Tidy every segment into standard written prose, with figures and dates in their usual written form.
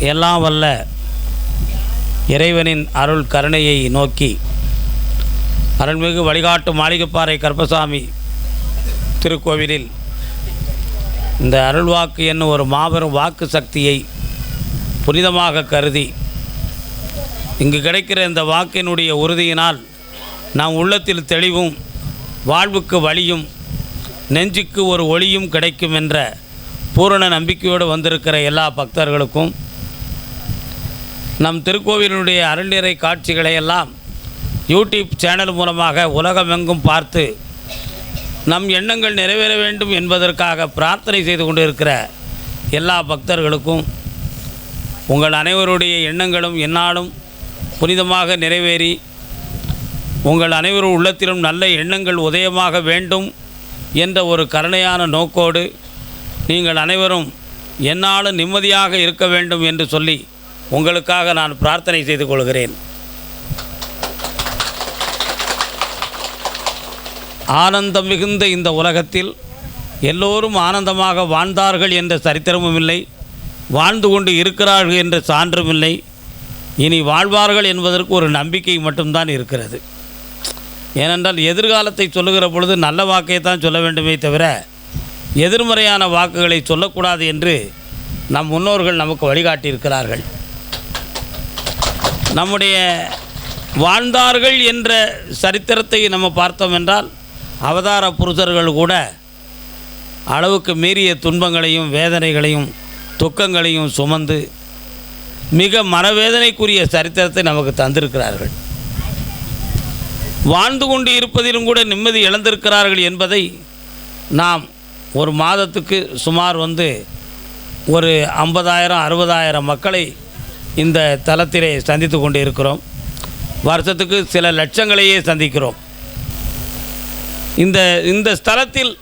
எல்லாம் வல்ல இறைவனின் அருள் கருணையை நோக்கி அருள்மிகு வழிகாட்டு மாளிகைப்பாறை கருப்பசாமி திருக்கோவிலில் இந்த அருள்வாக்கு என்னும் ஒரு மாபெரும் வாக்கு சக்தியை புனிதமாக கருதி இங்கு கிடைக்கிற இந்த வாக்கினுடைய உறுதியினால் நாம் உள்ளத்தில் தெளிவும் வாழ்வுக்கு வழியும் நெஞ்சுக்கு ஒரு ஒளியும் கிடைக்கும் என்ற பூரண நம்பிக்கையோடு வந்திருக்கிற எல்லா பக்தர்களுக்கும் நம் திருக்கோவிலுடைய அருள்நிறை காட்சிகளை எல்லாம் யூடியூப் சேனல் மூலமாக உலகமெங்கும் பார்த்து நம் எண்ணங்கள் நிறைவேற வேண்டும் என்பதற்காக பிரார்த்தனை செய்து கொண்டிருக்கிற எல்லா பக்தர்களுக்கும் உங்கள் அனைவருடைய எண்ணங்களும் எந்நாளும் புனிதமாக நிறைவேறி உங்கள் அனைவரும் உள்ளத்திலும் நல்ல எண்ணங்கள் உதயமாக வேண்டும் என்ற ஒரு கருணையான நோக்கோடு நீங்கள் அனைவரும் எந்நாளும் நிம்மதியாக இருக்க வேண்டும் என்று சொல்லி உங்களுக்காக நான் பிரார்த்தனை செய்து கொள்கிறேன். ஆனந்தம் மிகுந்த இந்த உலகத்தில் எல்லோரும் ஆனந்தமாக வாழ்ந்தார்கள் என்ற சரித்திரமும் இல்லை, வாழ்ந்து கொண்டு இருக்கிறார்கள் என்ற சான்றும் இல்லை. இனி வாழ்வார்கள் என்பதற்கு ஒரு நம்பிக்கை மட்டும்தான் இருக்கிறது. ஏனென்றால் எதிர்காலத்தை சொல்லுகிற பொழுது நல்ல வாக்கை தான் சொல்ல வேண்டுமே தவிர எதிர்மறையான வாக்குகளை சொல்லக்கூடாது என்று நம் முன்னோர்கள் நமக்கு வழிகாட்டியிருக்கிறார்கள். நம்முடைய வாழ்ந்தார்கள் என்ற சரித்திரத்தை நம்ம பார்த்தோம் என்றால் அவதார புருஷர்கள் கூட அளவுக்கு மீறிய துன்பங்களையும் வேதனைகளையும் துக்கங்களையும் சுமந்து மிக மனவேதனைக்குரிய சரித்திரத்தை நமக்கு தந்திருக்கிறார்கள். வாழ்ந்து கொண்டு இருப்பதிலும் கூட நிம்மதி இழந்திருக்கிறார்கள் என்பதை நாம் ஒரு மாதத்துக்கு சுமார் ஒரு 50,000-60,000 மக்களை இந்த தலத்திலே சந்தித்து கொண்டு இருக்கிறோம். வருஷத்துக்கு சில லட்சங்களையே சந்திக்கிறோம். இந்த ஸ்தலத்தில்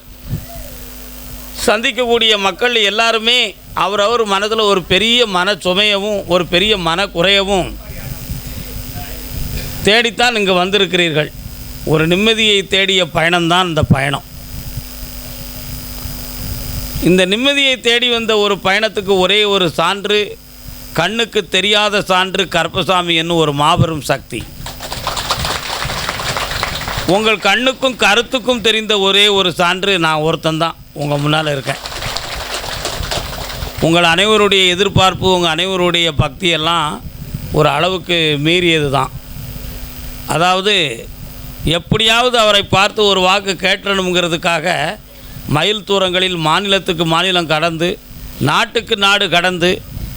சந்திக்கக்கூடிய மக்கள் எல்லாருமே அவரவர் மனதில் ஒரு பெரிய மன சுமையவும் ஒரு பெரிய மன குறையவும் தேடித்தான் இங்கு வந்திருக்கிறீர்கள். ஒரு நிம்மதியை தேடிய பயணம்தான் இந்த பயணம். இந்த நிம்மதியை தேடி வந்த ஒரு பயணத்துக்கு ஒரே ஒரு சான்று, கண்ணுக்கு தெரியாத சான்று கருப்பசாமி என்னும் ஒரு மாபெரும் சக்தி. உங்கள் கண்ணுக்கும் கருத்துக்கும் தெரிந்த ஒரே ஒரு சான்று நான் ஒருத்தந்தான் உங்கள் முன்னால் இருக்கேன். உங்கள் அனைவருடைய எதிர்பார்ப்பு, உங்கள் அனைவருடைய பக்தியெல்லாம் ஒரு அளவுக்கு மீறியது தான். அதாவது எப்படியாவது அவரை பார்த்து ஒரு வாக்கு கேட்டணுங்கிறதுக்காக மைல் தூரங்களில் மாநிலத்துக்கு மாநிலம் கடந்து நாட்டுக்கு நாடு கடந்து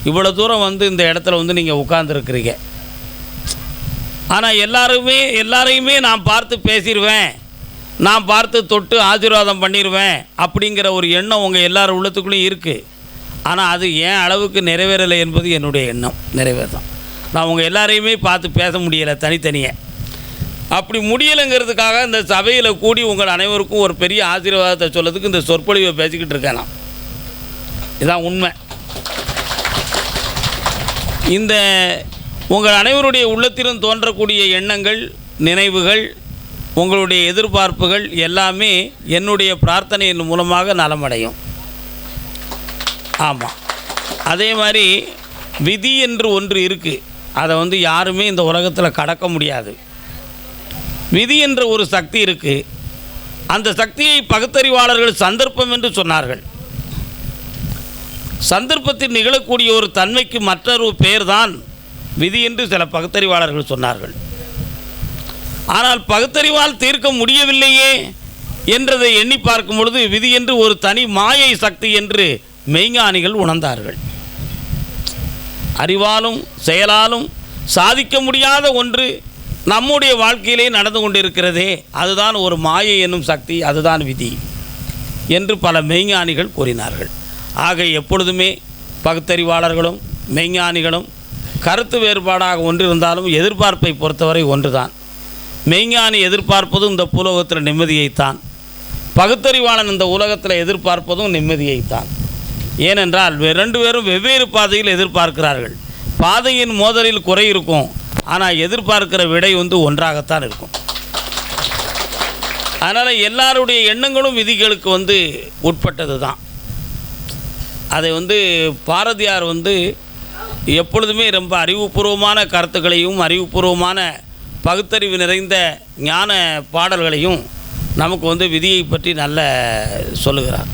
இவ்வளோ தூரம் இந்த இடத்துல நீங்கள் உட்கார்ந்துருக்கிறீங்க. ஆனால் எல்லாரையுமே நான் பார்த்து பேசிடுவேன், நான் பார்த்து தொட்டு ஆசீர்வாதம் பண்ணிடுவேன் அப்படிங்கிற ஒரு எண்ணம் உங்கள் எல்லார் உள்ளத்துக்குள்ளேயும் இருக்குது. ஆனால் அது ஏன் அளவுக்கு நிறைவேறலை என்பது என்னுடைய எண்ணம் நிறைவேறதான். நான் உங்கள் எல்லாரையுமே பார்த்து பேச முடியலை தனித்தனியே. அப்படி முடியலைங்கிறதுக்காக இந்த சபையில் கூடி உங்கள் அனைவருக்கும் ஒரு பெரிய ஆசீர்வாதத்தை சொல்லதுக்கு இந்த சொற்பொழிவை பேசிக்கிட்டு இருக்கேன் நான். இதுதான் உண்மை. இந்த உங்கள் அனைவருடைய உள்ளத்திலும் தோன்றக்கூடிய எண்ணங்கள், நினைவுகள், உங்களுடைய எதிர்பார்ப்புகள் எல்லாமே என்னுடைய பிரார்த்தனையின் மூலமாக நலமடையும். ஆமாம், அதே மாதிரி விதி என்று ஒன்று இருக்குது. அதை யாருமே இந்த உலகத்தில் கடக்க முடியாது. விதி என்ற ஒரு சக்தி இருக்குது. அந்த சக்தியை பகுத்தறிவாளர்கள் சந்தர்ப்பம் என்று சொன்னார்கள். சந்தர்ப்பத்தில் நிகழக்கூடிய ஒரு தன்மைக்கு மற்றொரு பெயர் தான் விதி என்று சில பகுத்தறிவாளர்கள் சொன்னார்கள். ஆனால் பகுத்தறிவால் தீர்க்க முடியவில்லையே என்றதை எண்ணி பார்க்கும் பொழுது விதி என்று ஒரு தனி மாயை சக்தி என்று மெய்ஞானிகள் உணர்ந்தார்கள். அறிவாலும் செயலாலும் சாதிக்க முடியாத ஒன்று நம்முடைய வாழ்க்கையிலே நடந்து கொண்டிருக்கிறதே, அதுதான் ஒரு மாயை என்னும் சக்தி, அதுதான் விதி என்று பல மெய்ஞானிகள் கூறினார்கள். ஆக எப்பொழுதுமே பகுத்தறிவாளர்களும் மெய்ஞானிகளும் கருத்து வேறுபாடாக ஒன்றிருந்தாலும் எதிர்பார்ப்பை பொறுத்தவரை ஒன்றுதான். மெய்ஞானி எதிர்பார்ப்பதும் இந்த பூலோகத்தில் நிம்மதியைத்தான், பகுத்தறிவாளன் இந்த உலகத்தில் எதிர்பார்ப்பதும் நிம்மதியைத்தான். ஏனென்றால் ரெண்டு பேரும் வெவ்வேறு பாதையில் எதிர்பார்க்கிறார்கள். பாதையின் மோதலில் குறை இருக்கும், ஆனால் எதிர்பார்க்கிற விடை ஒன்றாகத்தான் இருக்கும். அதனால் எல்லாருடைய எண்ணங்களும் விதிகளுக்கு உட்பட்டது தான். அதை பாரதியார் எப்பொழுதுமே ரொம்ப அறிவுபூர்வமான கருத்துக்களையும் அறிவுபூர்வமான பகுத்தறிவு நிறைந்த ஞான பாடல்களையும் நமக்கு விதியை பற்றி நல்ல சொல்லுகிறார்.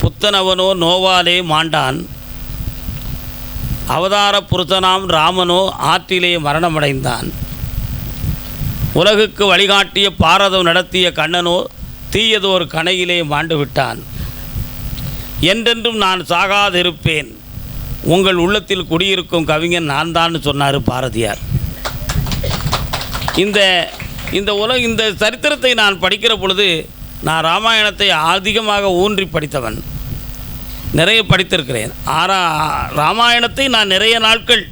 புத்தனவனோ நோவாலே மாண்டான், அவதார புருஷனாம் ராமனோ ஆற்றிலே மரணமடைந்தான், உலகுக்கு வழிகாட்டிய பாரதம் நடத்திய கண்ணனோ தீயதோர் கணையிலே மாண்டு விட்டான். என்றென்றும் நான் சாகாதிருப்பேன், உங்கள் உள்ளத்தில் குடியிருக்கும் கவிஞன் நான் தான் சொன்னார் பாரதியார். இந்த சரித்திரத்தை நான் படிக்கிற பொழுது நான் ராமாயணத்தை அதிகமாக ஊன்றி படித்தவன், நிறைய படித்திருக்கிறேன். ராமாயணத்தை நான் நிறைய நாட்கள்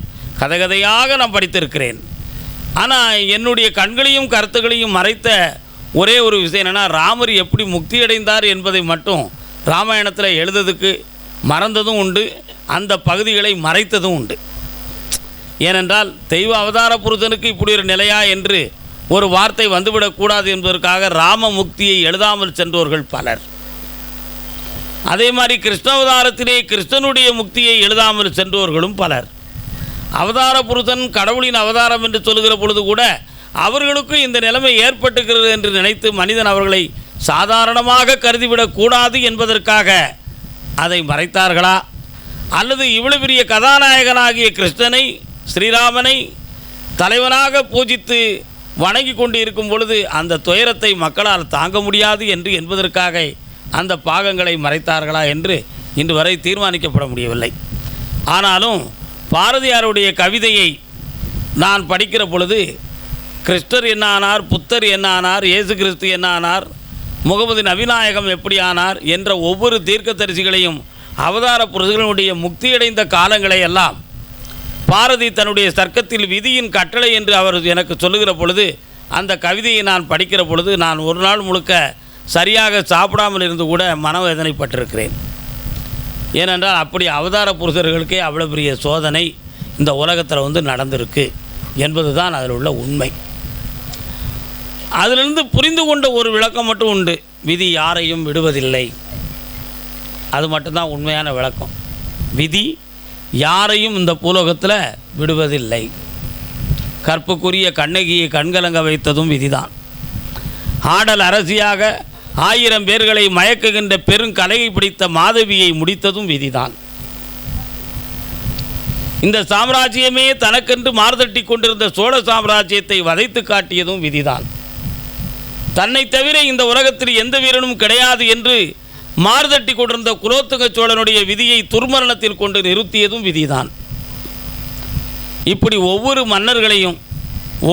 கதையாக நான் படித்திருக்கிறேன். ஆனால் என்னுடைய கண்களையும் கருத்துக்களையும் மறைத்த ஒரே ஒரு விஷயம் என்னென்னா, ராமர் எப்படி முக்தி அடைந்தார் என்பதை மட்டும் ராமாயணத்தில் எழுதுறதுக்கு மறந்ததும் உண்டு, அந்த பகுதிகளை மறைத்ததும் உண்டு. ஏனென்றால் தெய்வ அவதார புருஷனுக்கு இப்படி ஒரு நிலையா என்று ஒரு வார்த்தை வந்துவிடக்கூடாது என்பதற்காக ராம முக்தியை எழுதாமல் சென்றவர்கள் பலர். அதே மாதிரி கிருஷ்ணாவதாரத்திலே கிருஷ்ணனுடைய முக்தியை எழுதாமல் சென்றவர்களும் பலர். அவதார புருஷன் கடவுளின் அவதாரம் என்று சொல்லுகிற பொழுது கூட அவர்களுக்கும் இந்த நிலைமை ஏற்பட்டுகிறது என்று நினைத்து மனிதன் அவர்களை சாதாரணமாக கருதிவிடக்கூடாது என்பதற்காக அதை மறைத்தார்களா, அல்லது இவ்வளவு பெரிய கதாநாயகனாகிய கிருஷ்ணனை ஸ்ரீராமனை தலைவனாக பூஜித்து வணங்கி கொண்டு இருக்கும் பொழுது அந்த துயரத்தை மக்களால் தாங்க முடியாது என்று என்பதற்காக அந்த பாகங்களை மறைத்தார்களா என்று இன்று வரை தீர்மானிக்கப்பட முடியவில்லை. ஆனாலும் பாரதியாருடைய கவிதையை நான் படிக்கிற பொழுது கிருஷ்ணர் என்ன ஆனார், புத்தர் என்ன ஆனார், இயேசு கிறிஸ்து என்ன ஆனார், முகமது நபிநாயகம் எப்படி ஆனார் என்ற ஒவ்வொரு தீர்க்கதரிசிகளையும் அவதார புருஷர்களுடைய முக்தியடைந்த காலங்களை எல்லாம் பாரதி தன்னுடைய தர்க்கத்தில் விதியின் கட்டளை என்று அவர் எனக்கு சொல்லுகிற பொழுது அந்த கவிதையை நான் படிக்கிற பொழுது நான் ஒரு நாள் முழுக்க சரியாக சாப்பிடாமல் இருந்து கூட மனவேதனைப்பட்டிருக்கிறேன். ஏனென்றால் அப்படி அவதார புருஷர்களுக்கே அவ்வளோ பெரிய சோதனை இந்த உலகத்தில் நடந்திருக்கு என்பது தான் அதில் உள்ள உண்மை. அதிலிருந்து புரிந்து கொண்ட ஒரு விளக்கம் மட்டும் உண்டு, விதி யாரையும் விடுவதில்லை. அது மட்டும்தான் உண்மையான விளக்கம். விதி யாரையும் இந்த பூலோகத்தில் விடுவதில்லை. கற்புக்குரிய கண்ணகியை கண்கலங்க வைத்ததும் விதிதான். ஆடல் அரசியாக 1000 பேர்களை மயக்குகின்ற பெருங்கலையை பிடித்த மாதவியை முடித்ததும் விதிதான். இந்த சாம்ராஜ்யமே தனக்கென்று மார்தட்டி கொண்டிருந்த சோழ சாம்ராஜ்யத்தை வதைத்து காட்டியதும் விதிதான். தன்னை தவிர இந்த உலகத்தில் எந்த வீரனும் கிடையாது என்று மார்தட்டி கொண்டிருந்த குலோத்துங்க சோழனுடைய விதியை துர்மரணத்தில் கொண்டு நிறுத்தியதும் விதிதான். இப்படி ஒவ்வொரு மன்னர்களையும்,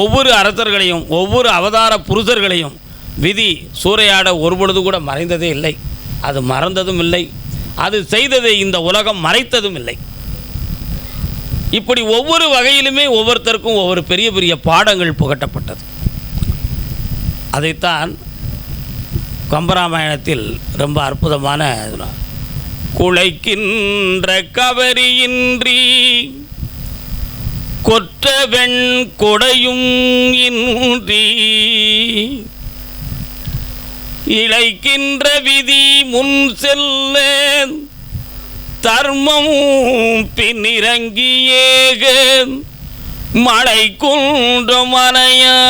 ஒவ்வொரு அரசர்களையும், ஒவ்வொரு அவதார புருஷர்களையும் விதி சூறையாட ஒருபொழுது கூட மறைந்ததே இல்லை. அது மறந்ததும் இல்லை, அது செய்ததை இந்த உலகம் மறைத்ததும் இல்லை. இப்படி ஒவ்வொரு வகையிலுமே ஒவ்வொருத்தருக்கும் ஒவ்வொரு பெரிய பெரிய பாடங்கள் புகட்டப்பட்டது. அதைத்தான் கம்பராமாயணத்தில் ரொம்ப அற்புதமான குலைக்கின்ற கவரியின்றி கொற்றவெண் கொடையும் இன்றி இழைக்கின்ற விதி முன் செல்ல தர்மம் பின்னிறங்கியேக மழை குன்ற மனையான்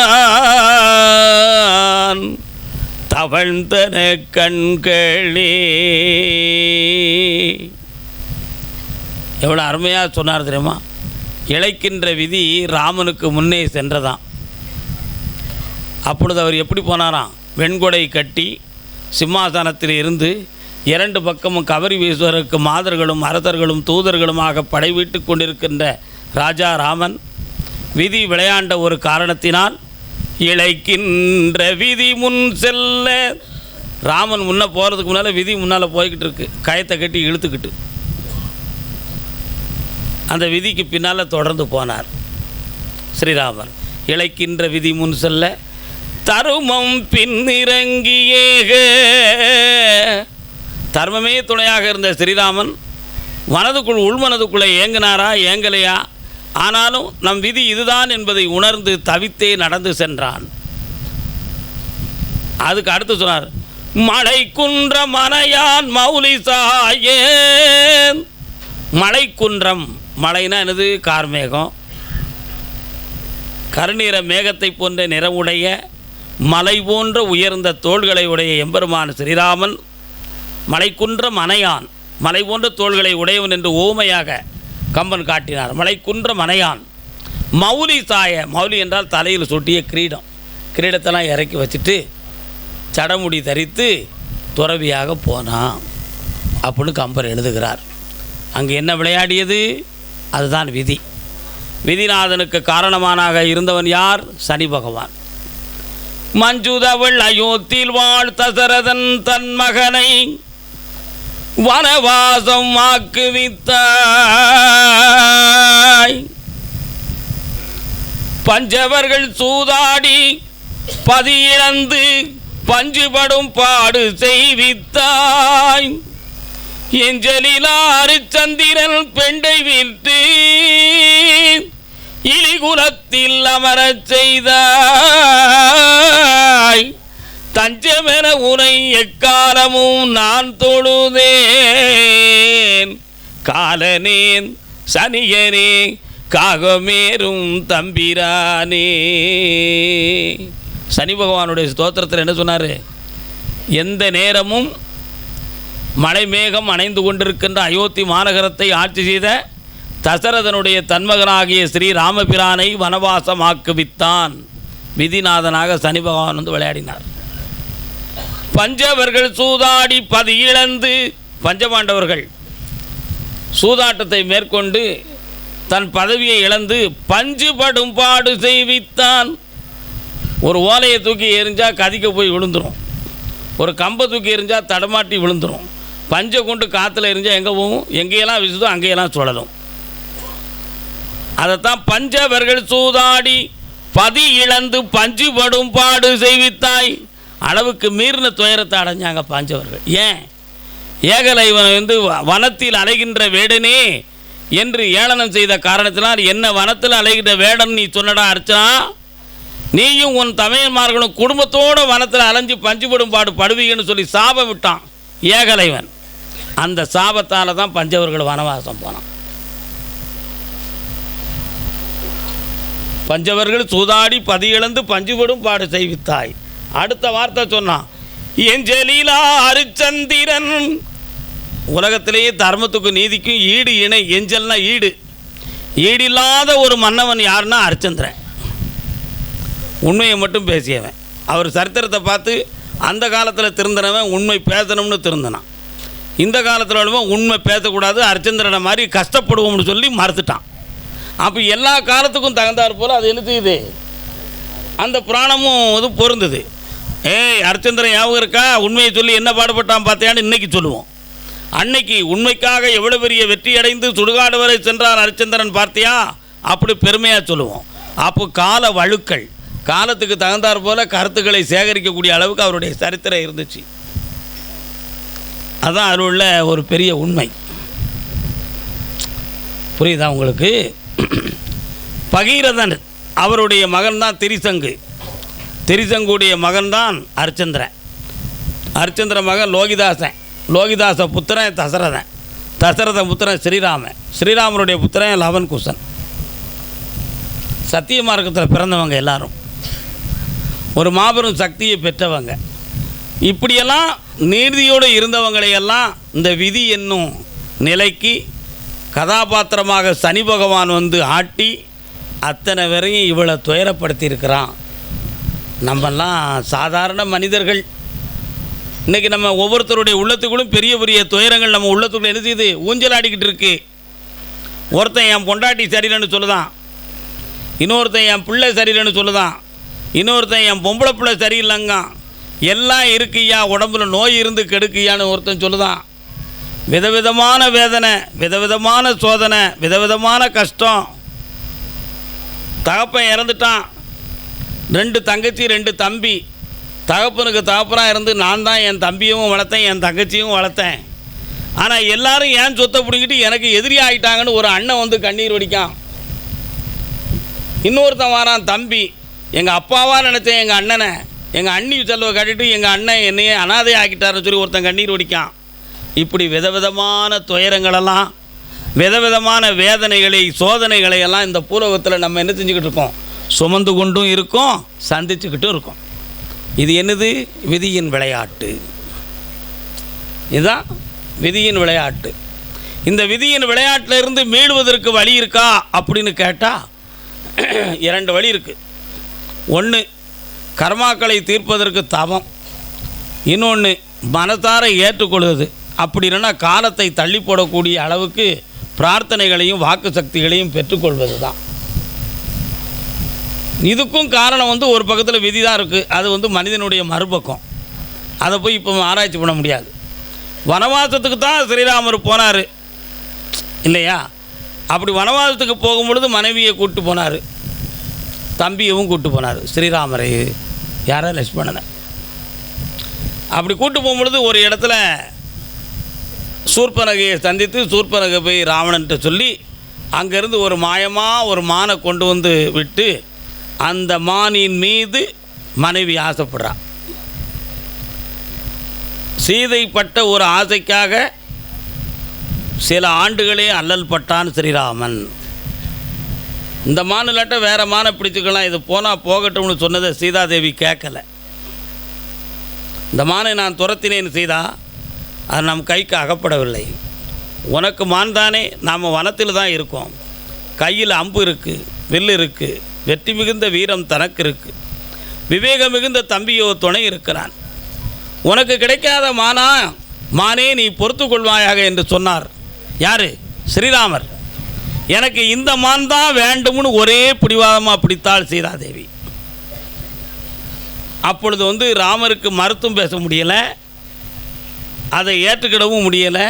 தவழ்ந்தன கண்களே. எவ்வளோ அருமையாக சொன்னார் தெரியுமா? இழைக்கின்ற விதி ராமனுக்கு முன்னே சென்றதான். அப்பொழுது அவர் எப்படி போனாராம்? வெண்கொடை கட்டி சிம்மாசனத்தில் இருந்து 2 பக்கமும் கவரி வீசுவதற்கு மாதர்களும் அரசர்களும் தூதர்களுமாக படைவிட்டு கொண்டிருக்கின்ற ராஜா ராமன் விதி விளையாண்ட ஒரு காரணத்தினால் இழைக்கின்ற விதி முன் செல்ல, ராமன் முன்னே போகிறதுக்கு முன்னால் விதி முன்னால் போய்கிட்டு இருக்கு, கயத்தை கட்டி இழுத்துக்கிட்டு. அந்த விதிக்கு பின்னால் தொடர்ந்து போனார் ஸ்ரீராமர். இழைக்கின்ற விதி முன் செல்ல தருமம் பின்னிறங்கியேக. தர்மமே துணையாக இருந்த ஸ்ரீராமன் மனதுக்குள் உள்மனதுக்குள்ளே ஏங்கினாரா ஏங்கலையா, ஆனாலும் நம் விதி இதுதான் என்பதை உணர்ந்து தவித்தே நடந்து சென்றான். அதுக்கு அடுத்து சொன்னார், மலை குன்ற மனையான் மௌலிசாயேன் மலைக்குன்றம், மலைனா என்னது? கார்மேகம். கருநீர மேகத்தை போன்ற நிறமுடைய மலை போன்ற உயர்ந்த தோள்களை உடைய எம்பெருமான் ஸ்ரீராமன் மலைக்குன்றம் அணையான், மலை போன்ற தோள்களை உடையவன் என்று ஓமையாக கம்பன் காட்டினார். மலைக்குன்றம் அணையான். மௌலி சாய, மௌலி என்றால் தலையில் சுட்டிய கிரீடம், கிரீடத்தெல்லாம் இறக்கி வச்சுட்டு சடமுடி தரித்து துறவியாக போனான் அப்படின்னு கம்பர் எழுதுகிறார். அங்கே என்ன விளையாடியது? அதுதான் விதி. விதிநாதனுக்கு காரணமானாக இருந்தவன் யார்? சனி பகவான். மஞ்சுதவள் அயோத்தியில் வாழ் தசரதன் தன் மகனை வனவாசம் ஆக்குவித்தாய். பஞ்சவர்கள் சூதாடி பதியிழந்து பஞ்சுபடும் பாடு செய்வித்தாய். எஞ்சலிலா அரிச்சந்திரன் பெண்டை விட்டு இலிகுலத்தில் அமரச் செய்தாய். தஞ்சமென உனை எக்காலமும் நான் தொழுதேன். காலனேன் சனியனே காகமேரும் தம்பிரானே. சனி பகவானுடைய ஸ்தோத்திரத்தில் என்ன சொன்னார்? எந்த நேரமும் மலை மேகம் அணைந்து கொண்டிருக்கின்ற அயோத்தி மாநகரத்தை ஆட்சி செய்த தசரதனுடைய தன்மகனாகிய ஸ்ரீ ராமபிரானை வனவாசமாக்குவித்தான். விதிநாதனாக சனி பகவான் வந்து விளையாடினார். பஞ்சவர்கள் சூதாடி பதியிழந்து, பஞ்சபாண்டவர்கள் சூதாட்டத்தை மேற்கொண்டு தன் பதவியை இழந்து பஞ்சுபடும் பாடு செய்வித்தான். ஒரு ஓலையை தூக்கி எறிஞ்சால் கதிக்க போய் விழுந்துடும், ஒரு கம்பை தூக்கி எறிஞ்சால் தடமாட்டி விழுந்துடும், பஞ்சை கொண்டு காற்றுல எறிஞ்சால் எங்கே போகும்? எங்கேயெல்லாம் விசுதோ அங்கேயெல்லாம் சுழலும். அதைத்தான் பஞ்சவர்கள் சூதாடி பதி இழந்து பஞ்சுபடும் பாடு செய்வித்தாய். அளவுக்கு மீறின துயரத்தை அடைஞ்சாங்க பாஞ்சவர்கள். ஏன்? ஏகலைவன் வந்து வனத்தில் அலைகின்ற வேடனே என்று ஏளனம் செய்த காரணத்தினால், என்ன வனத்தில் அலைகின்ற வேடன் நீ சொன்னடா அர்ச்சனா, நீயும் உன் தமையன்மார்களும் குடும்பத்தோடு வனத்தில் அலைஞ்சு பஞ்சுபடும் பாடு படுவீங்கன்னு சொல்லி சாபம் விட்டான் ஏகலைவன். அந்த சாபத்தால் தான் பஞ்சவர்கள் வனவாசம் போனான். பஞ்சவர்கள் சூதாடி பதியிழந்து பஞ்சுபடும் பாடு செய்வித்தாய். அடுத்த வார்த்தை சொன்னான், எஞ்சலீலா அரிச்சந்திரன். உலகத்திலேயே தர்மத்துக்கு நீதிக்கும் ஈடு இணை, எஞ்சல்னா ஈடு, ஈடில்லாத ஒரு மன்னவன் யாருன்னா அரிச்சந்திரன். உண்மையை மட்டும் பேசியவன். அவர் சரித்திரத்தை பார்த்து அந்த காலத்தில் திருந்தினவன் உண்மை பேசணும்னு திருந்தினான். இந்த காலத்தில் உள்ளவன் உண்மை பேசக்கூடாது, அரிச்சந்திரனை மாதிரி கஷ்டப்படுவோம்னு சொல்லி மறுத்துட்டான். அப்போ எல்லா காலத்துக்கும் தகுந்தாற் போல் அது என்ன செய்யுது? அந்த புராணமும் இது பொருந்தது. ஏய் அரிச்சந்திரன் ஞாபகம் இருக்கா? உண்மையை சொல்லி என்ன பாடுபட்டான் பார்த்தியான்னு இன்றைக்கி சொல்லுவோம். அன்னைக்கு உண்மைக்காக எவ்வளோ பெரிய வெற்றி அடைந்து சுடுகாடு வரை சென்றார் அரிச்சந்திரன் பார்த்தியா, அப்படி பெருமையாக சொல்லுவோம். அப்போ கால வழுக்கள், காலத்துக்கு தகுந்தாற் போல் கருத்துக்களை சேகரிக்கக்கூடிய அளவுக்கு அவருடைய சரித்திரம் இருந்துச்சு. அதுதான் அதில் உள்ள ஒரு பெரிய உண்மை. புரியுதா உங்களுக்கு? பகீரதன் அவருடைய மகன்தான் திரிசங்கு, திரிசங்குடைய மகன்தான் அரிச்சந்திரன். அரிச்சந்திர மகன் லோகிதாசன், லோகிதாச புத்திரன் தசரதன், தசரத புத்திரன் ஸ்ரீராமன், ஸ்ரீராமனுடைய புத்திரன் லவன் குசன். சத்திய மார்க்கத்தில் பிறந்தவங்க எல்லாரும் ஒரு மாபெரும் சக்தியை பெற்றவங்க. இப்படியெல்லாம் நீதியோடு இருந்தவங்களையெல்லாம் இந்த விதி என்னும் நிலைக்கு கதாபாத்திரமாக சனி பகவான் வந்து ஆட்டி அத்தனை வரையும் இவ்வளோ துயரப்படுத்தியிருக்கிறான். நம்மெல்லாம் சாதாரண மனிதர்கள். இன்றைக்கி நம்ம ஒவ்வொருத்தருடைய உள்ளத்துக்குள்ளும் பெரிய பெரிய துயரங்கள் நம்ம உள்ளத்துக்குள்ள என்ன செய்யுது? ஊஞ்சல் ஆடிக்கிட்டு இருக்கு. ஒருத்தன் என் பொண்டாட்டி சரியில்லைன்னு சொல்லுதான், இன்னொருத்தன் என் பிள்ளை சரியில்லைன்னு சொல்லுதான், இன்னொருத்தன் என் பொம்பளை பிள்ளை சரியில்லைங்க, எல்லாம் இருக்குய்யா, உடம்புல நோய் இருந்து கெடுக்குயான்னு ஒருத்தன் சொல்லுதான். விதவிதமான வேதனை, விதவிதமான சோதனை, விதவிதமான கஷ்டம். தகப்பன் இறந்துட்டான், 2 தங்கச்சி 2 தம்பி. தகப்பனுக்கு தகப்பனாக இருந்து நான் தான் என் தம்பியும் வளர்த்தேன், என் தங்கச்சியும் வளர்த்தேன். ஆனால் எல்லாரும் ஏன் சொத்தை பிடிக்கிட்டு எனக்கு எதிரி ஆகிட்டாங்கன்னு ஒரு அண்ணன் வந்து கண்ணீர் வடிக்கான். இன்னொருத்தன் வாரான் தம்பி, எங்கள் அப்பாவாக நினச்சேன் எங்கள் அண்ணனை, எங்கள் அண்ணி செல்வை கட்டிட்டு எங்கள் அண்ணன் என்னையே அனாதை ஆக்கிட்டாருன்னு சொல்லி ஒருத்தன் கண்ணீர் வடிக்கான். இப்படி விதவிதமான துயரங்களெல்லாம் விதவிதமான வேதனைகளை சோதனைகளை எல்லாம் இந்த பூலோகத்தில் நம்ம என்ன செஞ்சுக்கிட்டு இருக்கோம், சுமந்து கொண்டும் இருக்கோம், சந்திச்சுக்கிட்டும் இருக்கோம். இது என்னது? விதியின் விளையாட்டு. இதுதான் விதியின் விளையாட்டு. இந்த விதியின் விளையாட்டிலிருந்து மீளுவதற்கு வழி இருக்கா அப்படின்னு கேட்டால் 2 வழி இருக்குது. ஒன்று கர்மாக்களை தீர்ப்பதற்கு தவம், இன்னொன்று மனதார ஏற்றுக்கொள்வது. அப்படி இல்லைன்னா காலத்தை தள்ளி போடக்கூடிய அளவுக்கு பிரார்த்தனைகளையும் வாக்கு சக்திகளையும் பெற்றுக்கொள்வது தான். இதுக்கும் காரணம் ஒரு பக்கத்தில் விதி தான் இருக்குது. அது மனிதனுடைய மறுபக்கம். அதை போய் இப்போ ஆராய்ச்சி பண்ண முடியாது. வனவாசத்துக்கு தான் ஸ்ரீராமர் போனார் இல்லையா? அப்படி வனவாசத்துக்கு போகும்பொழுது மனைவியை கூப்பிட்டு போனார், தம்பியவும் கூப்பிட்டு போனார். ஸ்ரீராமரை யாரோ லட்சுமணனை அப்படி கூப்பிட்டு போகும்பொழுது ஒரு இடத்துல சூர்பனகையை சந்தித்து சூர்பனகை போய் ராவணன்ட்ட சொல்லி அங்கேருந்து ஒரு மாயமாக ஒரு மானை கொண்டு வந்து விட்டு அந்த மானின் மீது மனைவி ஆசைப்படுறான். சீதைப்பட்ட ஒரு ஆசைக்காக சில ஆண்டுகளே அல்லல் பட்டான் ஸ்ரீராமன். இந்த மானில்லாட்ட வேறு மானை பிடிச்சிக்கலாம், இது போனால் போகட்டும்னு சொன்னதை சீதாதேவி கேட்கலை. இந்த மானை நான் துரத்தினேன் சீதா, அது நம் கைக்கு அகப்படவில்லை. உனக்கு மான் தானே, நாம் வனத்தில் தான் இருக்கோம், கையில் அம்பு இருக்குது, வில்லு இருக்குது, வெற்றி மிகுந்த வீரம் தனக்கு இருக்குது, விவேகம் மிகுந்த தம்பியோ துணை இருக்கிறான். உனக்கு கிடைக்காத மானே நீ பொறுத்து கொள்வாயாக என்று சொன்னார். யார்? ஸ்ரீராமர். எனக்கு இந்த மான் தான் வேண்டும்னு ஒரே பிடிவாதமாக பிடித்தாள் சீதாதேவி. அப்பொழுது ராமருக்கு மறுத்தும் பேச முடியலை, அதை ஏற்றுக்கிடவும் முடியலை.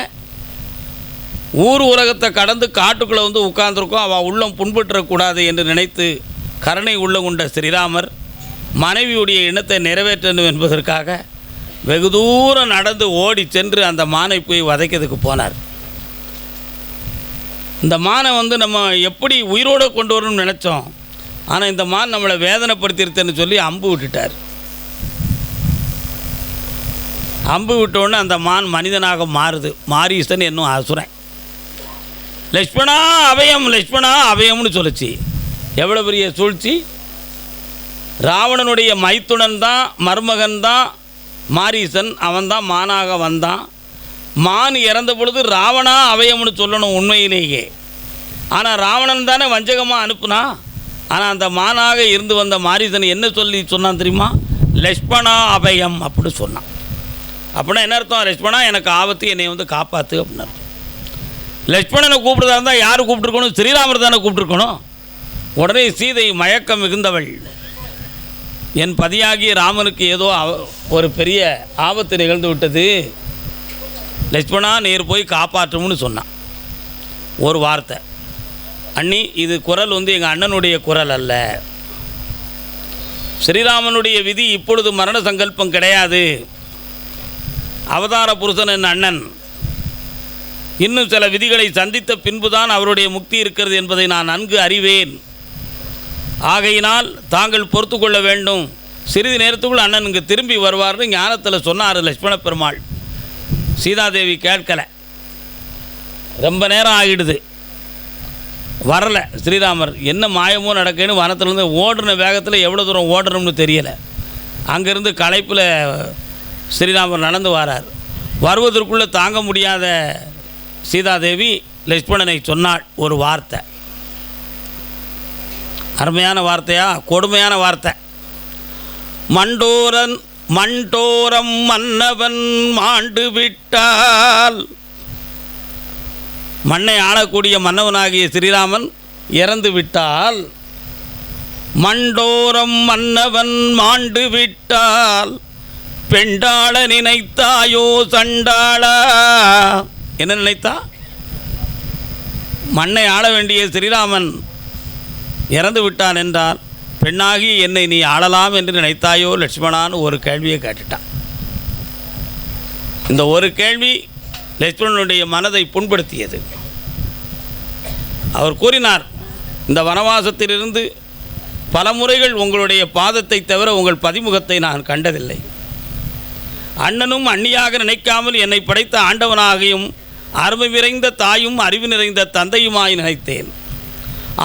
ஊர் உலகத்தை கடந்து காட்டுக்குள்ளே உட்கார்ந்துருக்கோம், அவள் உள்ளம் புண்பற்றக்கூடாது என்று நினைத்து கருணை உள்ள கொண்ட ஸ்ரீராமர் மனைவியுடைய எண்ணத்தை நிறைவேற்றணும் என்பதற்காக வெகு தூரம் நடந்து ஓடி சென்று அந்த மானை போய் வதைக்கிறதுக்கு போனார். இந்த மானை நம்ம எப்படி உயிரோடு கொண்டு வரணும்னு நினச்சோம், ஆனால் இந்த மான் நம்மளை வேதனைப்படுத்திருத்தேன்னு சொல்லி அம்பு விட்டுட்டார். அம்பு விட்டோடனே அந்த மான் மனிதனாக மாறுது. மாரீசன் என்னும் அசுரன். லக்ஷ்மணா அபயம், லக்ஷ்மணா அபயம்னு சொல்லிச்சு. எவ்வளோ பெரிய சூழ்ச்சி! ராவணனுடைய மைத்துனன் தான், மருமகன் தான் மாரீசன். அவன் தான் மானாக வந்தான். மான் இறந்த பொழுது ராவணா அபயம்னு சொல்லணும் உண்மையிலேயே. ஆனால் ராவணன் தானே வஞ்சகமாக அனுப்புனா. ஆனால் அந்த மானாக இருந்து வந்த மாரீசன் என்ன சொல்லி சொன்னான் தெரியுமா? லக்ஷ்மணா அபயம் அப்படின்னு சொன்னான். அப்படின்னா என்ன அர்த்தம்? லக்ஷ்மணா எனக்கு ஆபத்து, என்னை காப்பாற்று அப்படின்னு அர்த்தம். லக்ஷ்மணனை கூப்பிடுறதா இருந்தால் யார் கூப்பிட்டுருக்கணும்? ஸ்ரீராமர் தானே கூப்பிட்டுருக்கணும். உடனே சீதை மயக்கம் மிகுந்தவள், என் பதியாகிய ராமனுக்கு ஏதோ ஒரு பெரிய ஆபத்து நிகழ்ந்து விட்டது, லக்ஷ்மணா நேர் போய் காப்பாற்றும்னு சொன்னான். ஒரு வார்த்தை. அண்ணி, இது குரல் எங்கள் அண்ணனுடைய குரல் அல்ல. ஸ்ரீராமனுடைய விதி இப்பொழுது மரண சங்கல்பம் கிடையாது. அவதார புருஷன் என் அண்ணன். இன்னும் சில விதிகளை சந்தித்த பின்புதான் அவருடைய முக்தி இருக்கிறது என்பதை நான் நன்கு அறிவேன். ஆகையினால் தாங்கள் பொறுத்து கொள்ள வேண்டும். சிறிது நேரத்துக்குள் அண்ணன் இங்கே திரும்பி வருவார்னு ஞானத்தில் சொன்னார் லக்ஷ்மண பெருமாள். சீதாதேவி கேட்கலை. ரொம்ப நேரம் ஆகிடுது, வரலை ஸ்ரீராமர். என்ன மாயமோ நடக்குன்னு வனத்திலேருந்து ஓடுன வேகத்தில் எவ்வளோ தூரம் ஓடணும்னு தெரியலை. அங்கேருந்து களைப்பில் ஸ்ரீராமர் நடந்து வரார். வருவதற்குள்ளே தாங்க முடியாத சீதாதேவி லக்ஷ்மணனை சொன்னாள் ஒரு வார்த்தை. அருமையான வார்த்தையா, கொடுமையான வார்த்தை. மண்டோரம் மன்னவன் மாண்டு விட்டால், மண்ணை ஆளக்கூடிய மன்னவனாகிய ஸ்ரீராமன் இறந்து விட்டால், மண்டோரம் மன்னவன் மாண்டு விட்டால் பெண்டாள நினைத்தாயோ சண்டாளா. என்ன நினைத்தா? மண்ணை ஆள வேண்டிய ஸ்ரீராமன் இறந்து விட்டான் என்றால் பெண்ணாகி என்னை நீ ஆளலாம் என்று நினைத்தாயோ லட்சுமணான்னு ஒரு கேள்வியை கேட்டுட்டான். இந்த ஒரு கேள்வி லட்சுமணனுடைய மனதை புண்படுத்தியது. அவர் கூறினார், இந்த வனவாசத்திலிருந்து பல முறைகள் உங்களுடைய பாதத்தை தவிர உங்கள் பதிமுகத்தை நான் கண்டதில்லை. அண்ணனும் அண்ணியாக நினைக்காமல் என்னை படைத்த ஆண்டவனாகியும் அருமை நிறைந்த தாயும் அறிவு நிறைந்த தந்தையுமாய் நினைத்தேன்.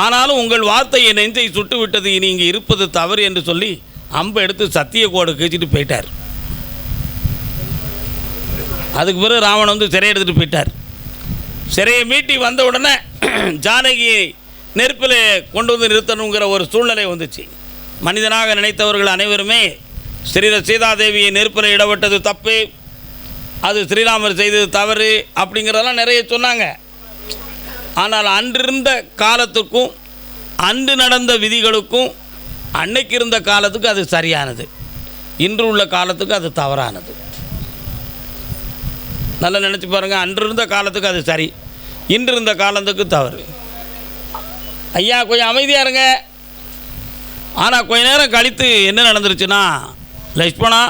ஆனாலும் உங்கள் வார்த்தை என் நெஞ்சை சுட்டு விட்டது, இனி இங்கே இருப்பது தவறு என்று சொல்லி அம்பை எடுத்து சத்தியக்கோடு கழிச்சிட்டு போயிட்டார். அதுக்கு பிறகு ராவணன் வந்து சிறையை எடுத்துகிட்டு போயிட்டார். சிறையை மீட்டி வந்த உடனே ஜானகியை நெருப்பில் கொண்டு வந்து நிறுத்தணுங்கிற ஒரு சூழ்நிலை வந்துச்சு. மனிதனாக நினைத்தவர்கள் அனைவருமே சீதாதேவியை நெருப்பில் இடப்பட்டது தப்பு, அது ஸ்ரீராமர் செய்தது தவறு அப்படிங்கிறதெல்லாம் நிறைய சொன்னாங்க. ஆனால் அன்றிருந்த காலத்துக்கும் அன்று நடந்த விதிகளுக்கும் அன்னைக்கு இருந்த காலத்துக்கு அது சரியானது, இன்று உள்ள காலத்துக்கு அது தவறானது. நல்லா நினச்சி பாருங்கள், அன்று இருந்த காலத்துக்கு அது சரி, இன்று இருந்த காலத்துக்கு தவறு. ஐயா கொஞ்சம் அமைதியாக இருங்க. ஆனால் கொஞ்ச நேரம் கழித்து என்ன நடந்துருச்சுன்னா, லக்ஷ்மணா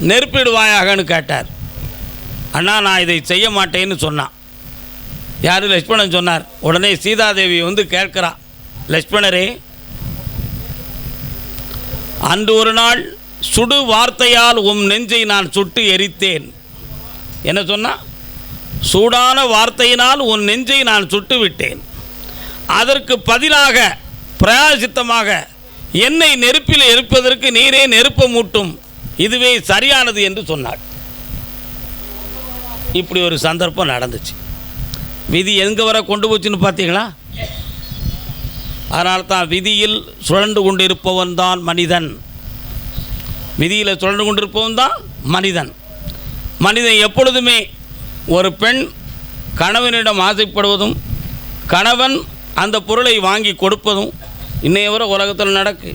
நெருப்பிடுவாயாகன்னு கேட்டார். அண்ணா நான் இதை செய்ய மாட்டேன்னு சொன்னான். யார்? லக்ஷ்மணன் சொன்னார். உடனே சீதாதேவி வந்து கேட்கிறா, லக்ஷ்மணரே அன்று ஒரு நாள் சுடு வார்த்தையால் உம் நெஞ்சை நான் சுட்டு எரித்தேன். என்ன சொன்னா? சூடான வார்த்தையினால் உன் நெஞ்சை நான் சுட்டு விட்டேன். அதற்கு பதிலாக பிரயாசித்தமாக என்னை நெருப்பில் எரிப்பதற்கு நீரே நெருப்ப மூட்டும், இதுவே சரியானது என்று சொன்னாள். இப்படி ஒரு சந்தர்ப்பம் நடந்துச்சு. விதி எங்கே வர கொண்டு போச்சுன்னு பார்த்தீங்களா? அதனால தான் விதியில் சுழன்று கொண்டிருப்பவன் தான் மனிதன். விதியில் சுழன்று கொண்டிருப்பவன் தான் மனிதன். மனிதன் எப்பொழுதுமே ஒரு பெண் கணவனிடம் ஆசைப்படுவதும் கணவன் அந்த பொருளை வாங்கி கொடுப்பதும் இன்னைய வரை உலகத்தில் நடக்கு.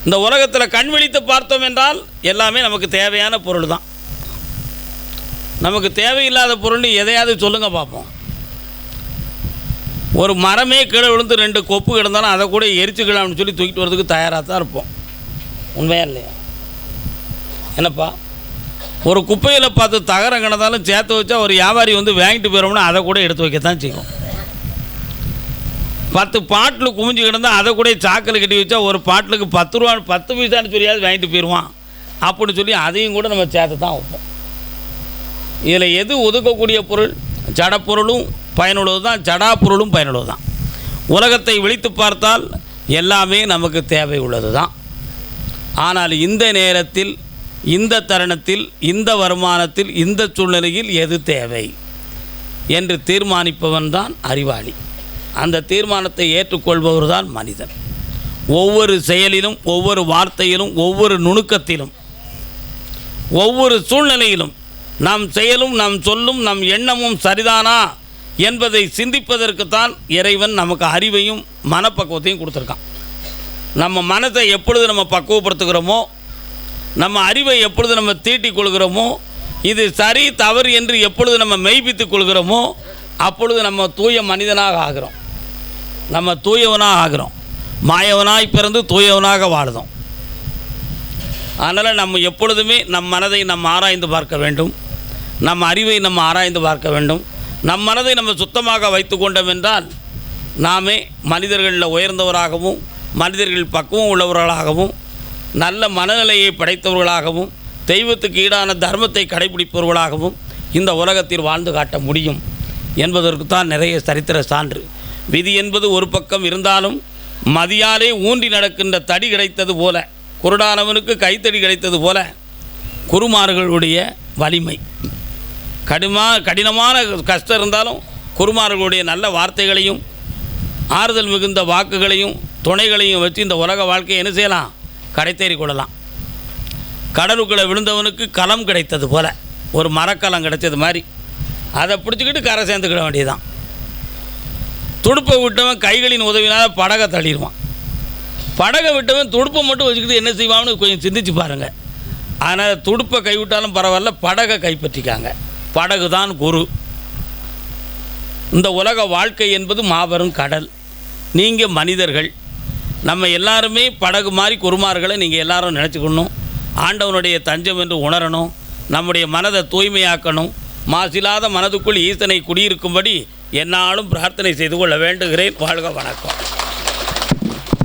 இந்த உலகத்தில் கண் விழித்து பார்த்தோம் என்றால் எல்லாமே நமக்கு தேவையான பொருள் தான். நமக்கு தேவையில்லாத பொருள் எதையாவது சொல்லுங்கள் பார்ப்போம். ஒரு மரமே கீழே விழுந்து 2 கொப்பு கிடந்தாலும் அதை கூட எரிச்சுக்கலாம்னு சொல்லி தூக்கிட்டு வரதுக்கு தயாராக தான் இருப்போம். உண்மையா இல்லையா? என்னப்பா, ஒரு குப்பையில் பார்த்து தகரம் கிடந்தாலும் சேர்த்து வச்சா ஒரு வியாபாரி வந்து வாங்கிட்டு போயிடும்னா அதை கூட எடுத்து வைக்கத்தான் செய்யும். 10 பாட்டில் குமிஞ்சு கிடந்தால் அதை கூட சாக்கில் கட்டி வச்சா ஒரு பாட்டிலுக்கு 10 ரூபா 10 பைசான்னு சொல்லியாவது வாங்கிட்டு போயிடுவான் அப்படின்னு சொல்லி அதையும் கூட நம்ம சேர்த்து தான் வைப்போம். இதில் எது ஒதுக்கக்கூடிய பொருள்? ஜடப்பொருளும் பயனுள்ளது தான், ஜடா பொருளும் பயனுள்ளது தான். உலகத்தை விழித்து பார்த்தால் எல்லாமே நமக்கு தேவை உள்ளது தான். ஆனால் இந்த நேரத்தில், இந்த தருணத்தில், இந்த வருமானத்தில், இந்த சூழ்நிலையில் எது தேவை என்று தீர்மானிப்பவன் தான் அறிவாளி. அந்த தீர்மானத்தை ஏற்றுக்கொள்பவர் தான் மனிதன். ஒவ்வொரு செயலிலும், ஒவ்வொரு வார்த்தையிலும், ஒவ்வொரு நுணுக்கத்திலும், ஒவ்வொரு சூழ்நிலையிலும் நம் செயலும் நம் சொல்லும் நம் எண்ணமும் சரிதானா என்பதை சிந்திப்பதற்குத்தான் இறைவன் நமக்கு அறிவையும் மனப்பக்குவத்தையும் கொடுத்துருக்கான். நம்ம மனதை எப்பொழுது நம்ம பக்குவப்படுத்துகிறோமோ, நம்ம அறிவை எப்பொழுது நம்ம தீட்டிக் கொள்கிறோமோ, இது சரி தவறு என்று எப்பொழுது நம்ம மெய்ப்பித்துக் கொள்கிறோமோ, அப்பொழுது நம்ம தூய மனிதனாக ஆகிறோம். நம்ம தூயவனாக ஆகிறோம். மாயவனாய் பிறந்து தூயவனாக வாழ்ந்தோம். அதனால் நம்ம எப்பொழுதுமே நம் மனதை நம்ம ஆராய்ந்து பார்க்க வேண்டும். நம் அறிவை நம்ம ஆராய்ந்து பார்க்க வேண்டும். நம் மனதை நம்ம சுத்தமாக வைத்து கொண்டோம் என்றால் நாமே மனிதர்களில் உயர்ந்தவராகவும் மனிதர்கள் பக்குவம் உள்ளவர்களாகவும் நல்ல மனநிலையை படைத்தவர்களாகவும் தெய்வத்துக்கு ஈடான தர்மத்தை கடைபிடிப்பவர்களாகவும் இந்த உலகத்தில் வாழ்ந்து காட்ட முடியும் என்பதற்கு தான் நிறைய சரித்திர சான்று. விதி என்பது ஒரு பக்கம் இருந்தாலும் மதியாலே ஊன்றி நடக்கின்ற தடி கிடைத்தது போல, குருடானவனுக்கு கைத்தடி கிடைத்தது போல குருமார்களுடைய வலிமை. கடினமான கஷ்டம் இருந்தாலும் குருமார்களுடைய நல்ல வார்த்தைகளையும் ஆறுதல் மிகுந்த வாக்குகளையும் துணைகளையும் வச்சு இந்த உலக வாழ்க்கையை என்ன செய்யலாம்? கடைத்தேறி கொள்ளலாம். கடலுக்குள்ளே விழுந்தவனுக்கு களம் கிடைத்தது போல், ஒரு மரக்கலம் கிடைச்சது மாதிரி அதை பிடிச்சிக்கிட்டு கரை சேர்ந்துக்கிட வேண்டியதுதான். துடுப்பை விட்டவன் கைகளின் உதவினால் படகை தள்ளிடுவான். படகை விட்டவன் துடுப்பை மட்டும் வச்சுக்கிட்டு என்ன செய்வான்னு கொஞ்சம் சிந்திச்சு பாருங்கள். அதனால் துடுப்பை கைவிட்டாலும் பரவாயில்ல, படகை கைப்பற்றிக்காங்க. படகு தான் குரு. இந்த உலக வாழ்க்கை என்பது மாபெரும் கடல். நீங்கள் மனிதர்கள், நம்ம எல்லாருமே படகு மாதிரி குருமார்களை நீங்கள் எல்லாரும் நினச்சிக்கணும். ஆண்டவனுடைய தஞ்சம் என்று உணரணும். நம்முடைய மனதை தூய்மையாக்கணும். மாசில்லாத மனதுக்குள் ஈசனை குடியிருக்கும்படி என்னாலும் பிரார்த்தனை செய்து கொள்ள வேண்டுகிறேன். வாழ்க வணக்கம்.